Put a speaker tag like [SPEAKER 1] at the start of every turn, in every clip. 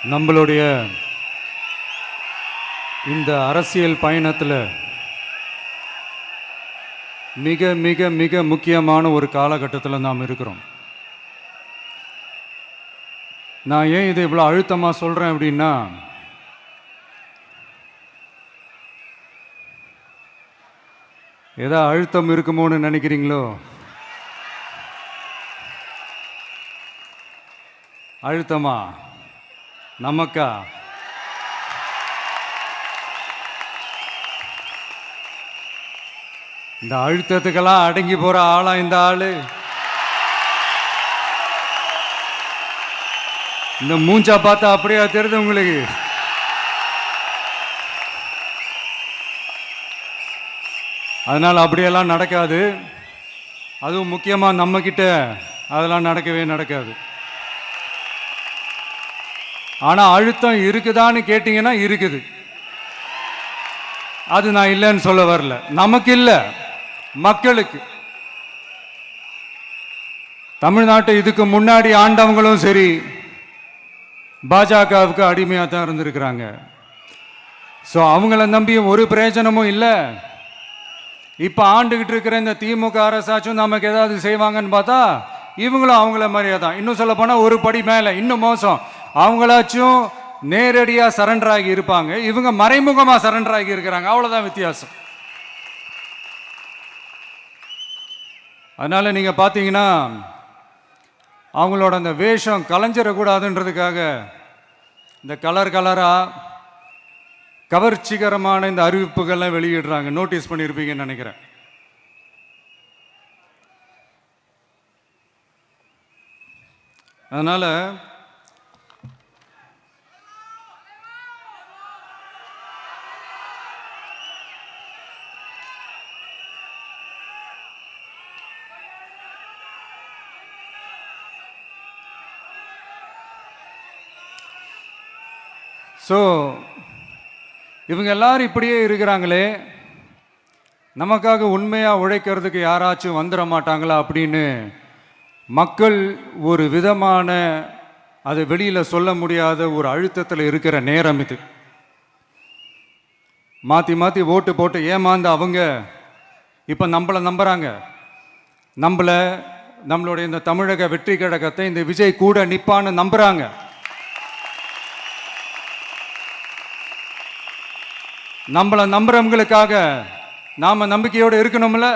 [SPEAKER 1] நம்மளுடைய இந்த அரசியல் பயணத்தில் மிக மிக மிக முக்கியமான ஒரு காலகட்டத்தில் நாம் இருக்கிறோம். நான் ஏன் இதை இவ்வளோ அழுத்தமாக சொல்கிறேன் அப்படின்னா, ஏதோ அழுத்தம் இருக்குமோன்னு நினைக்கிறீங்களோ? அழுத்தமா? நமக்கா? இந்த அழுத்தத்துக்கெல்லாம் அடங்கி போற ஆளா இந்த ஆளு? இந்த மூஞ்சா பார்த்தா அப்படியா தெரியுது உங்களுக்கு? அதனால் அப்படியெல்லாம் நடக்காது. அதுவும் முக்கியமாக நம்ம கிட்ட அதெல்லாம் நடக்கவே நடக்காது. ஆனால் அழுத்தம் இருக்குதான்னு கேட்டிங்கன்னா இருக்குது. அது நான் இல்லைன்னு சொல்ல வரல. நமக்கு இல்லை, மக்களுக்கு. தமிழ்நாட்டை இதுக்கு முன்னாடி ஆண்டவங்களும் சரி பாஜகவுக்கு அடிமையாக தான் இருந்திருக்கிறாங்க. ஸோ அவங்கள நம்பியும் ஒரு பிரயோஜனமும் இல்லை. இப்போ ஆண்டுகிட்டு இருக்கிற இந்த திமுக அரசாச்சும் நமக்கு ஏதாவது செய்வாங்கன்னு பார்த்தா இவங்களும் அவங்கள மாதிரியே தான். இன்னும் சொல்ல போனால் ஒரு படி மேலே, இன்னும் மோசம். அவங்களாச்சும் நேரடியாக சரண்டர் ஆகி இருப்பாங்க, இவங்க மறைமுகமாக சரண்டர் ஆகி இருக்கிறாங்க. அவ்வளோதான் வித்தியாசம். அதனால நீங்கள் பார்த்தீங்கன்னா அவங்களோட அந்த வேஷம் கலைஞ்சிடக்கூடாதுன்றதுக்காக இந்த கலர் கலராக கவர்ச்சிகரமான இந்த அறிவிப்புகள்லாம் வெளியிடுறாங்க. நோட்டீஸ் பண்ணியிருப்பீங்கன்னு நினைக்கிறேன். அதனால இவங்க எல்லாரும் இப்படியே இருக்கிறாங்களே, நமக்காக உண்மையாக உழைக்கிறதுக்கு யாராச்சும் வந்துட மாட்டாங்களா அப்படின்னு மக்கள் ஒரு விதமான அதை வெளியில் சொல்ல முடியாத ஒரு அழுத்தத்தில் இருக்கிற நேரம் இது. மாற்றி மாற்றி ஓட்டு போட்டு ஏமாந்து அவங்க இப்போ நம்மளை நம்புகிறாங்க. நம்மளுடைய இந்த தமிழக வெற்றி கழகத்தை இந்த விஜய் கூட நிற்பான்னு நம்புகிறாங்க. நம்மளை நம்புறவங்களுக்காக நாம நம்பிக்கையோடு இருக்கணும்ல.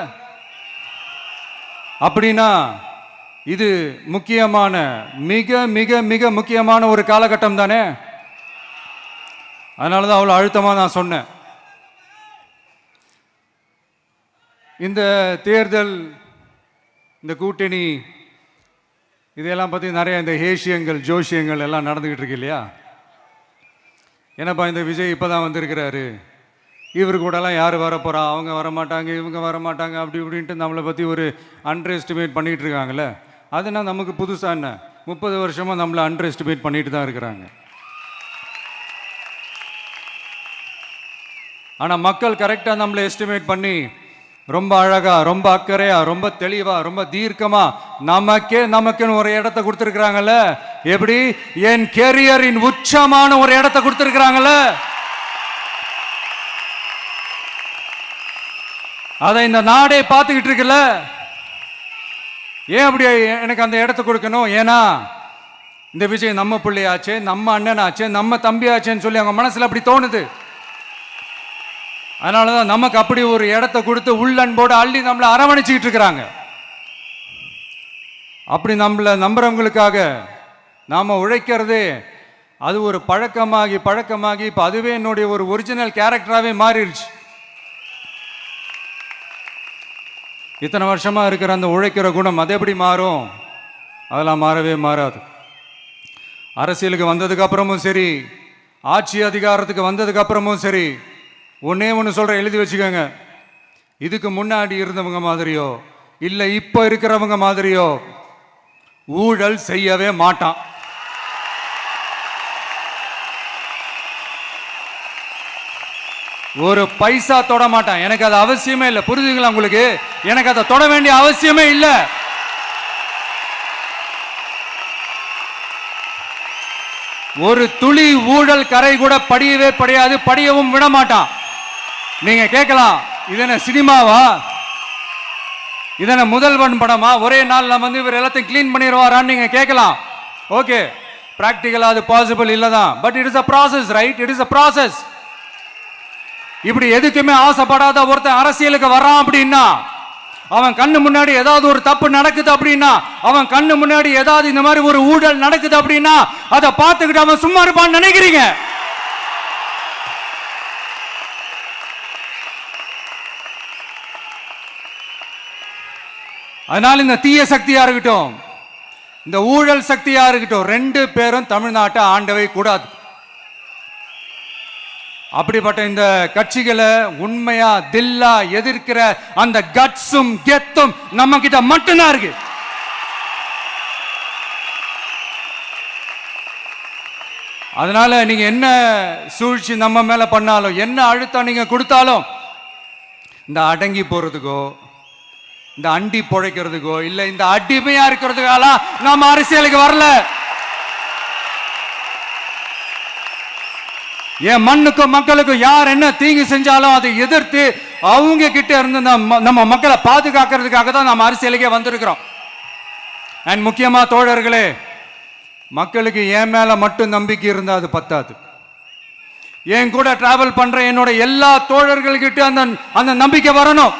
[SPEAKER 1] அப்படின்னா இது முக்கியமான, மிக மிக மிக முக்கியமான ஒரு காலகட்டம் தானே. அதனால தான் அவ்வளோ அழுத்தமாக நான் சொன்னேன். இந்த தேர்தல், இந்த கூட்டணி, இதெல்லாம் பற்றி நிறைய இந்த ஹேஷியங்கள் ஜோஷியங்கள் எல்லாம் நடந்துக்கிட்டு இருக்கு இல்லையா? என்னப்பா இந்த விஜய் இப்போ தான் வந்திருக்கிறாரு, இவர் கூடலாம் யார் வரப்போகிறா, அவங்க வரமாட்டாங்க, இவங்க வரமாட்டாங்க, அப்படி இப்படின்ட்டு நம்மளை பற்றி ஒரு அண்டர் எஸ்டிமேட் பண்ணிகிட்டு இருக்காங்களே. அதுனா நமக்கு புதுசாக என்ன? 30 வருஷமாக நம்மளை அண்டர் எஸ்டிமேட் பண்ணிட்டு தான் இருக்கிறாங்க. ஆனால் மக்கள் கரெக்டாக நம்மளை எஸ்டிமேட் பண்ணி ரொம்ப அழகாக, ரொம்ப அக்கறையாக, ரொம்ப தெளிவாக, ரொம்ப தீர்க்கமாக நமக்குன்னு ஒரு இடத்த கொடுத்துருக்குறாங்கல்ல. எப்படி? என் கேரியரின் உச்சமான ஒரு இடத்த கொடுத்துருக்குறாங்கல்ல. அதை இந்த நாடே பார்த்துக்கிட்டு இருக்குல்ல. ஏன் அப்படி எனக்கு அந்த இடத்த கொடுக்கணும்? ஏன்னா இந்த விஜய் நம்ம பிள்ளையாச்சே, நம்ம அண்ணனாச்சே, நம்ம தம்பியாச்சேன்னு சொல்லி அவங்க மனசில் அப்படி தோணுது. அதனால தான் நமக்கு அப்படி ஒரு இடத்த கொடுத்து உள்ளன்போடு அள்ளி நம்மளை அரவணைச்சிக்கிட்டு இருக்கிறாங்க. அப்படி நம்மளை நம்புறவங்களுக்காக நாம் உழைக்கிறதே அது ஒரு பழக்கமாகி இப்போ அதுவே என்னுடைய ஒரு ஒரிஜினல் கேரக்டராகவே மாறிடுச்சு. இத்தனை வருஷமாக இருக்கிற அந்த உழைக்கிற குணம் அது எப்படி மாறும்? அதெல்லாம் மாறவே மாறாது. அரசியலுக்கு வந்ததுக்கு அப்புறமும் சரி, ஆட்சி அதிகாரத்துக்கு வந்ததுக்கு அப்புறமும் சரி, ஒன்னே ஒன்று சொல்கிற, எழுதி வச்சுக்கோங்க. இதுக்கு முன்னாடி இருந்தவங்க மாதிரியோ இல்லை இப்போ இருக்கிறவங்க மாதிரியோ ஊழல் செய்யவே மாட்டான். ஒரு பைசா தொட மாட்டான். எனக்கு அது அவசியமே இல்லை. புரிஞ்சுங்களா உங்களுக்கு? எனக்கு அதை தொட வேண்டிய அவசியமே இல்லை. ஒரு துளி ஊழல் கரை கூட படியவே படியாது, படியவும் விட மாட்டான். நீங்க கேட்கலாம், இதென்ன சினிமாவா, இதென்ன முதல்வன் படமா, ஒரே நாள் நம்ம இவர் எல்லாத்தையும் கிளீன் பண்ணிடுவாரான்னு நீங்க கேட்கலாம். ஓகே, பிராக்டிகலா அது பாசிபிள் இல்லதான். But it is a process, right? It is a process. இப்படி எதுக்குமே ஆசைப்படாத ஒருத்தன் அரசியலுக்கு வரான் அப்படின்னா, அவன் கண்ணு முன்னாடி ஏதாவது ஒரு தப்பு நடக்குது அப்படின்னா, அவன் கண்ணு முன்னாடி ஏதாவது இந்த மாதிரி ஒரு ஊழல் நடக்குது அப்படின்னா, அதை பார்த்துக்கிட்டு அவன் சும்மா இருப்பான்னு நினைக்கிறீங்க? அதனால இந்த தீய சக்தியா இருக்கட்டும், இந்த ஊழல் சக்தியா இருக்கட்டும், ரெண்டு பேரும் தமிழ்நாட்டை ஆண்டவை கூடாது. அப்படிப்பட்ட இந்த கட்சிகளை உண்மையா தில்லா எதிர்க்கிற அந்த கட்ஸும் கெத்தும் நம்ம கிட்ட மட்டும்தான் இருக்கு. அதனால நீங்க என்ன சூழ்ச்சி நம்ம மேல பண்ணாலும், என்ன அழுத்தம் நீங்க கொடுத்தாலும், இந்த அடங்கி போறதுக்கோ, இந்த அண்டி பொழைக்கிறதுக்கோ, இல்ல இந்த அடிமையா இருக்கிறதுக்கால நாம அரசியலுக்கு வரல. என் மண்ணுக்கும் மக்களுக்கும் யார் என்ன தீங்கு செஞ்சாலும் அதை எதிர்த்து அவங்க கிட்ட இருந்து நம்ம மக்களை பாதுகாக்கிறதுக்காக தான் நம்ம அரசியலுக்கே வந்திருக்கிறோம். அண்ட் முக்கியமா தோழர்களே, மக்களுக்கு என் மேல மட்டும் நம்பிக்கை இருந்தா அது பத்தாது. என் கூட டிராவல் பண்ற என்னோட எல்லா தோழர்கள்கிட்ட அந்த நம்பிக்கை வரணும்.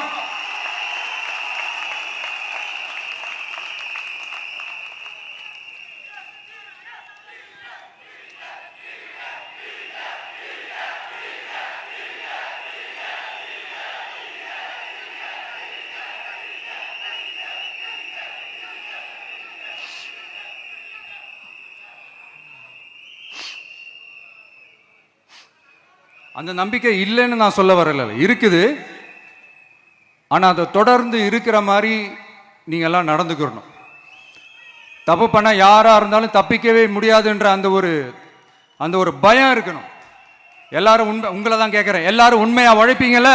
[SPEAKER 1] அந்த நம்பிக்கை இல்லைன்னு நான் சொல்ல வரல, இருக்குது. ஆனால் அதை தொடர்ந்து இருக்கிற மாதிரி நீங்கள் எல்லாம் நடந்துக்கிறணும். தப்பு பண்ண யாராக இருந்தாலும் தப்பிக்கவே முடியாதுன்ற அந்த ஒரு பயம் இருக்கணும். எல்லாரும் உங்களை தான் கேட்குறேன், எல்லாரும் உண்மையாக உழைப்பீங்கல்ல?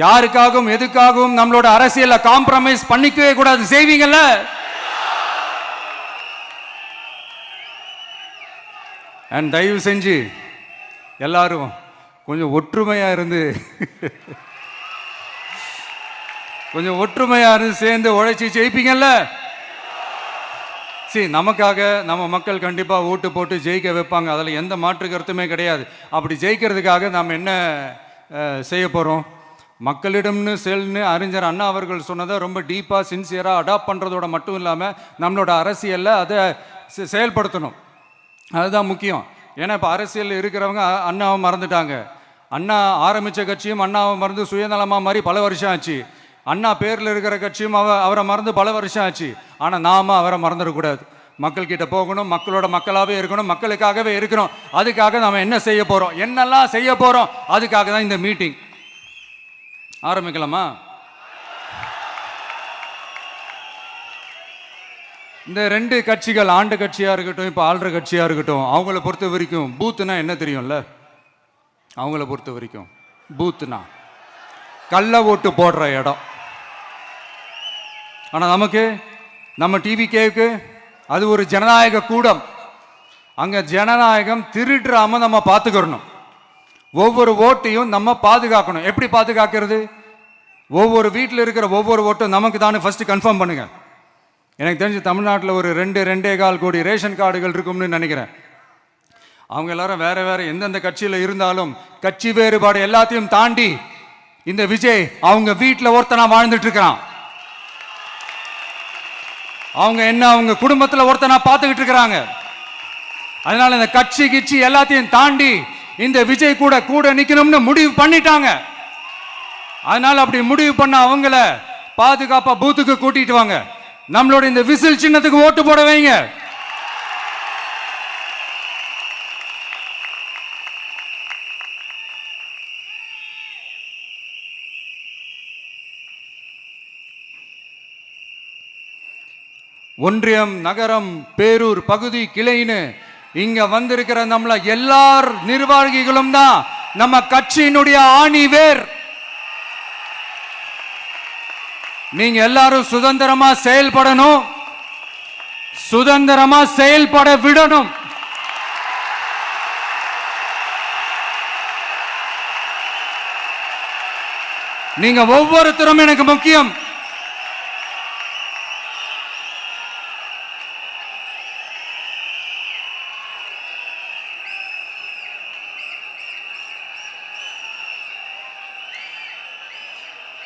[SPEAKER 1] யாருக்காகவும் எதுக்காகவும் நம்மளோட அரசியல காம்ப்ரமைஸ் பண்ணிக்கவே கூடாது. செய்வீங்கல்ல? அண்ட் தயவு செஞ்சு எல்லாரும் கொஞ்சம் ஒற்றுமையா இருந்து சேர்ந்து உழைச்சி ஜெயிப்பீங்கல்ல? சரி, நமக்காக நம்ம மக்கள் கண்டிப்பா ஓட்டு போட்டு ஜெயிக்க வைப்பாங்க, அதில் எந்த மாற்று கருத்துமே கிடையாது. அப்படி ஜெயிக்கிறதுக்காக நாம் என்ன செய்ய போறோம்? மக்களிடம்னு செல்னு அறிஞர் அண்ணா அவர்கள் சொன்னதை ரொம்ப டீப்பாக சின்சியராக அடாப்ட் பண்ணுறதோட மட்டும் இல்லாமல் நம்மளோட அரசியலில் அதை செயல்படுத்தணும். அதுதான் முக்கியம். ஏன்னா இப்போ அரசியல் இருக்கிறவங்க அண்ணாவை மறந்துட்டாங்க. அண்ணா ஆரம்பித்த கட்சியும் அண்ணாவை மறந்து சுயநலமாக மாதிரி பல வருஷம் ஆச்சு. அண்ணா பேரில் இருக்கிற கட்சியும் அவரை மறந்து பல வருஷம் ஆச்சு. ஆனால் நாம அவரை மறந்துடக்கூடாது. மக்கள்கிட்ட போகணும், மக்களோட மக்களாகவே இருக்கணும், மக்களுக்காகவே இருக்கணும். அதுக்காக நாம் என்ன செய்ய போகிறோம், என்னெல்லாம் செய்ய போகிறோம், அதுக்காக தான் இந்த மீட்டிங். ஆரம்பிக்கலாமா? இந்த ரெண்டு கட்சிகள், ஆண்டு கட்சியா இருக்கட்டும், இப்போ ஆள்ற கட்சியா இருக்கட்டும், அவங்கள பொறுத்த வரைக்கும் பூத்துனா என்ன தெரியும்ல? அவங்கள பொறுத்த வரைக்கும் பூத்துனா கள்ள ஓட்டு போடுற இடம். ஆனா நமக்கு, நம்ம டிவிகேவுக்கு அது ஒரு ஜனநாயக கூடம். அங்க ஜனநாயகம் திருடுறாம நம்ம பார்த்துக்கணும். ஒவ்வொரு ஓட்டையும் நம்ம பாதுகாக்கணும். எப்படி பாதுகாக்கிறது? ஒவ்வொரு வீட்டில் இருக்கிற ஒவ்வொரு ஓட்டும் நமக்கு தானே ஃபர்ஸ்ட் கன்ஃபார்ம் பண்ணுங்க. எனக்கு தெரிஞ்சு தமிழ்நாட்டில் ஒரு 2.25 கோடி ரேஷன் கார்டுகள் இருக்கும்னு நினைக்கிறேன். அவங்க எல்லாரும் வேற வேற எந்தெந்த கட்சியில் இருந்தாலும் கட்சி வேறுபாடு எல்லாத்தையும் தாண்டி இந்த விஜய் அவங்க வீட்டில் ஒருத்தனா வாழ்ந்துட்டு இருக்கிறான். அவங்க குடும்பத்தில் ஒருத்தனா பார்த்துக்கிட்டு இருக்கிறாங்க. அதனால இந்த கட்சி கிச்சி எல்லாத்தையும் தாண்டி இந்த விஜய் கூட நிக்கணும்னு முடிவு பண்ணிட்டாங்க. அதனால அப்படி முடிவு பண்ண அவங்கள பாதுகாப்பா பூத்துக்கு கூட்டிட்டு வாங்க. நம்மளோட இந்த விசில் சின்னத்துக்கு ஓட்டு போட வைங்க. ஒன்றியம், நகரம், பேரூர், பகுதி, கிளைன்னு இங்க வந்திருக்கிற நம்மள எல்லார் நிர்வாகிகளும் தான் நம்ம கட்சியினுடைய ஆணி வேர். நீங்க எல்லாரும் சுதந்திரமா செயல்படணும், சுதந்திரமா செயல்பட விடணும். நீங்க ஒவ்வொருத்தரும் எனக்கு முக்கியம்.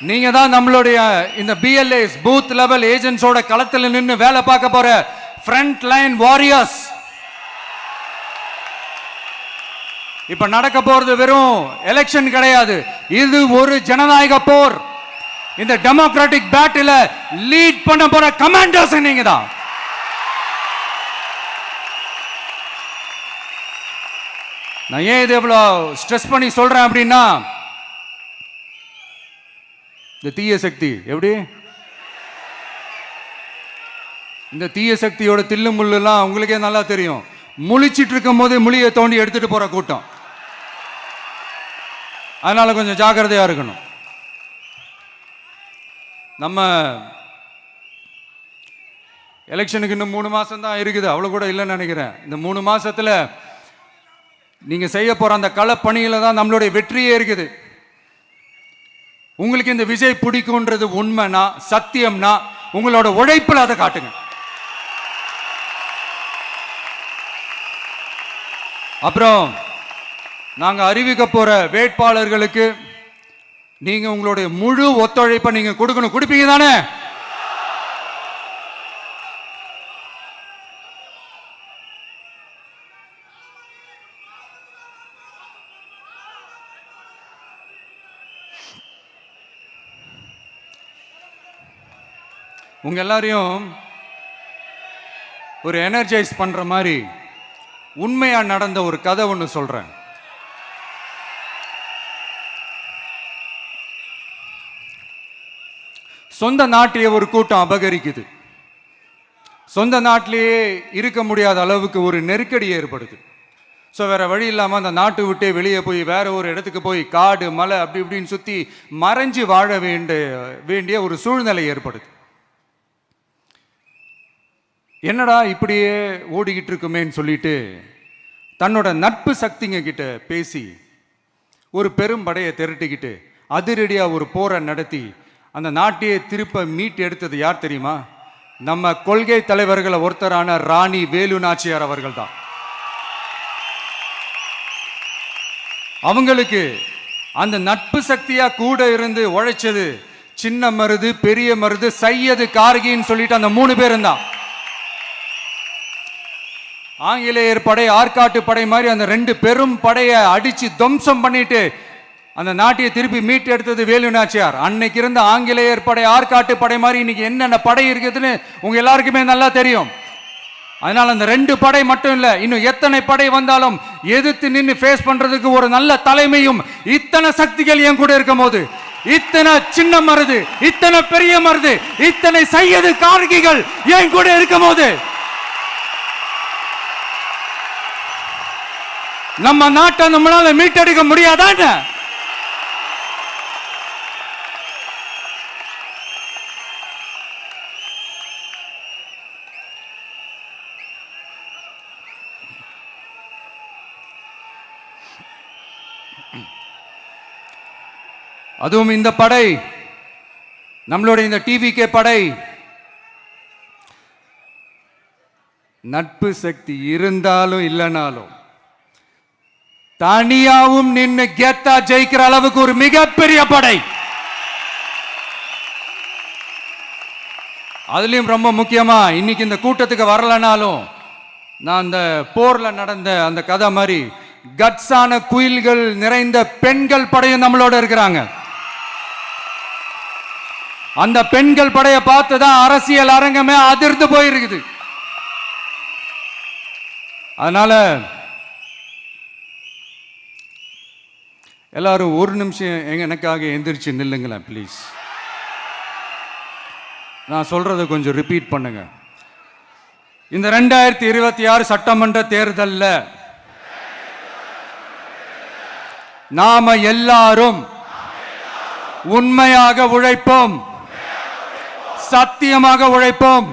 [SPEAKER 1] நீங்க தான் நம்மளுடைய இந்த BLAs பூத் லெவல் ஏஜென்ட்ஸோட களத்தில் நின்று வேலை பார்க்க போற ஃப்ரண்ட் லைன் வாரியர்ஸ். இப்ப நடக்க போறது வெறும் எலெக்ஷன் கிடையாது, இது ஒரு ஜனநாயக போர். இந்த டெமோக்ராட்டிக் பேட்டில லீட் பண்ண போற கமாண்டர்ஸ் நீங்க தான். நான் ஏன் இது எவ்வளவு ஸ்ட்ரெஸ் பண்ணி சொல்றேன் அப்படின்னா, இந்த தீய சக்தி எப்படி, இந்த தீய சக்தியோட தில்லு முள்ளுலாம் உங்களுக்கே நல்லா தெரியும். முழிச்சிட்டு இருக்கும் போது முழியை தோண்டி எடுத்துட்டு போற கூட்டம். அதனால கொஞ்சம் ஜாக்கிரதையா இருக்கணும். நம்ம எலெக்ஷனுக்கு இன்னும் 3 மாசம் தான் இருக்குது, அவ்வளவு கூட இல்லைன்னு நினைக்கிறேன். இந்த 3 மாசத்துல நீங்க செய்ய போற அந்த களப்பணியில தான் நம்மளுடைய வெற்றியே இருக்குது. உங்களுக்கு இந்த விஜய் பிடிக்கும்ன்றது உண்மைனா, சத்தியம்னா, உங்களோட உழைப்புல அதை காட்டுங்க. அப்புறம் நாங்க அறிவிக்க போற வேட்பாளர்களுக்கு நீங்க உங்களுடைய முழு ஒத்துழைப்பை நீங்க கொடுக்கணும். கொடுப்பீங்க தானே? உங்க எல்லாரையும் ஒரு எனர்ஜைஸ் பண்ற மாதிரி உண்மையா நடந்த ஒரு கதை ஒன்று சொல்றேன். சொந்த நாட்டையே ஒரு கூட்டம் அபகரிக்குது. சொந்த நாட்டிலேயே இருக்க முடியாத அளவுக்கு ஒரு நெருக்கடி ஏற்படுது. ஸோ வேற வழி இல்லாமல் அந்த நாட்டை விட்டே வெளியே போய் வேற ஒரு இடத்துக்கு போய் காடு மலை அப்படி இப்படின்னு சுற்றி மறைஞ்சு வாழ வேண்டிய ஒரு சூழ்நிலை ஏற்படுது. என்னடா இப்படியே ஓடிக்கிட்டு இருக்குமேன்னு சொல்லிட்டு தன்னோட நட்பு சக்திங்க கிட்ட பேசி ஒரு பெரும் படையை திரட்டிக்கிட்டு அதிரடியாக ஒரு போரை நடத்தி அந்த நாட்டையே திருப்ப மீட்டு எடுத்தது யார் தெரியுமா? நம்ம கொள்கை தலைவர்களை ஒருத்தரான ராணி வேலு நாச்சியார் அவர்கள் தான். அவங்களுக்கு அந்த நட்பு சக்தியா கூட இருந்து உழைச்சது சின்ன மருது, பெரிய மருது, சையது, கார்கின்னு சொல்லிட்டு அந்த 3 பேரும் தான். ஆங்கிலேயர் படை, ஆற்காட்டு படை மாதிரி அந்த 2 பெரும் படையை அடிச்சு துவம்சம் பண்ணிட்டு அந்த நாட்டையை திருப்பி மீட்டு எடுத்தது வேலு நாச்சியார். அன்னைக்கு இருந்த ஆங்கிலேயர் படை, ஆற்காட்டு படை மாதிரி இன்னைக்கு என்னென்ன படை இருக்குதுன்னு உங்க எல்லாருக்குமே நல்லா தெரியும். அதனால அந்த 2 படை மட்டும் இல்ல, இன்னும் எத்தனை படை வந்தாலும் எதிர்த்து நின்று ஃபேஸ் பண்றதுக்கு ஒரு நல்ல தலைமையும் இத்தனை சக்திகள் என் கூட இருக்கும் போது, இத்தனை சின்ன மருது, இத்தனை பெரிய மருது, இத்தனை சையது, கார்கிகள் என் கூட இருக்கும் போது நம்ம நாட்டை நம்மளால மீட்டெடுக்க முடியாதான? அதுவும் இந்த படை, நம்மளுடைய இந்த டிவிகே படை, நட்பு சக்தி இருந்தாலும் இல்லைனாலும் தனியாவும் நின்று கெத்தா ஜெயிக்கிற அளவுக்கு ஒரு மிகப்பெரிய படை. அதுலயும் ரொம்ப முக்கியமா இன்னைக்கு இந்த கூட்டத்துக்கு வரலனாலும் நான் அந்த போர்ல நடந்த அந்த கதை மாதிரி கட்ஸான குயில்கள் நிறைந்த பெண்கள் படையும் நம்மளோட இருக்கிறாங்க. அந்த பெண்கள் படையை பார்த்துதான் அரசியல் அரங்கமே அதிர்ந்து போயிருக்குது. அதனால எல்லாரும் ஒரு நிமிஷம் எனக்காக எந்திரிச்சு நில்லுங்களேன் ப்ளீஸ். நான் சொல்றதை கொஞ்சம் ரிப்பீட் பண்ணுங்க. இந்த 2026 சட்டமன்ற தேர்தல்ல நாம எல்லாரும் உண்மையாக உழைப்போம், சத்தியமாக உழைப்போம்,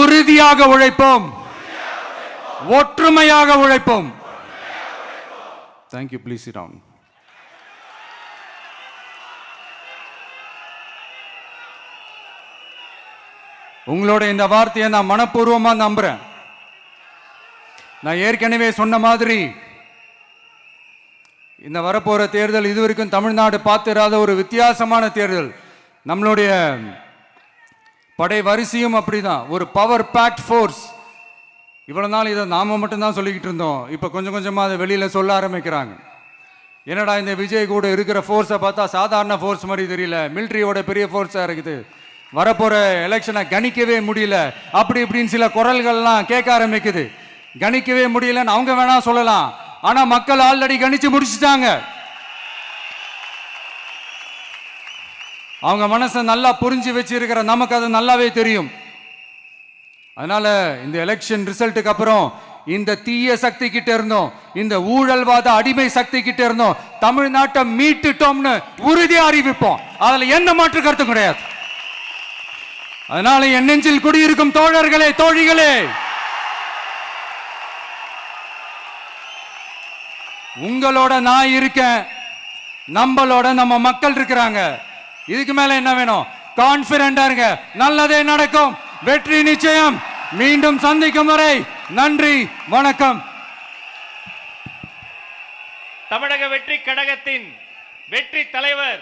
[SPEAKER 1] உறுதியாக உழைப்போம், ஒற்றுமையாக உழைப்போம். தேங்க்யூ. Please sit down. உங்களோட இந்த வார்த்தையை நான் மனப்பூர்வமா நம்புறேன். நான் ஏற்கனவே சொன்ன மாதிரி இந்த வரப்போற தேர்தல் இதுவரைக்கும் தமிழ்நாடு பார்த்திராத ஒரு வித்தியாசமான தேர்தல். நம்மளுடைய படை வரிசையும் அப்படிதான், ஒரு பவர் பேக்ட் ஃபோர்ஸ். இவ்வளவு நாள் இதை நாம மட்டும்தான் சொல்லிக்கிட்டு இருந்தோம். இப்போ கொஞ்சம் கொஞ்சமா அதை வெளியில சொல்ல ஆரம்பிக்கிறாங்க. என்னடா இந்த விஜய் கூட இருக்கிற ஃபோர்ஸை பார்த்தா சாதாரண ஃபோர்ஸ் மாதிரி தெரியல, மிலிட்ரியோட பெரிய ஃபோர்ஸா இருக்குது, வரப்போற எலெக்ஷனை கணிக்கவே முடியல, அப்படி இப்படின்னு சில குரல்கள்லாம் கேட்க ஆரம்பிக்குது. கணிக்கவே முடியலன்னு அவங்க வேணா சொல்லலாம், ஆனா மக்கள் ஆல்ரெடி கணிச்சு முடிச்சுட்டாங்க. அவங்க மனசை நல்லா புரிஞ்சு வச்சிருக்கிற நமக்கு அது நல்லாவே தெரியும். அதனால இந்த எலெக்ஷன் ரிசல்ட்டுக்கு அப்புறம் இந்த தீய சக்தி கிட்ட இருந்தோம், இந்த ஊழல்வாத அடிமை சக்தி கிட்ட இருந்தோம், தமிழ்நாட்டை மீட்டுட்டோம்னு உறுதியா அறிவிப்போம். அதுல எந்த மாற்று கருத்தும் கிடையாது. அதனால என் நெஞ்சில் குடியிருக்கும் தோழர்களே, தோழிகளே, உங்களோட நான் இருக்கேன், நம்மளோட நம்ம மக்கள் இருக்கிறாங்க. இதுக்கு மேல என்ன வேணும்? கான்பிடண்டா இருங்க, நல்லதே நடக்கும், வெற்றி நிச்சயம். மீண்டும் சந்திக்கும் வரை நன்றி, வணக்கம்.
[SPEAKER 2] தமிழக வெற்றி கழகத்தின் வெற்றி தலைவர்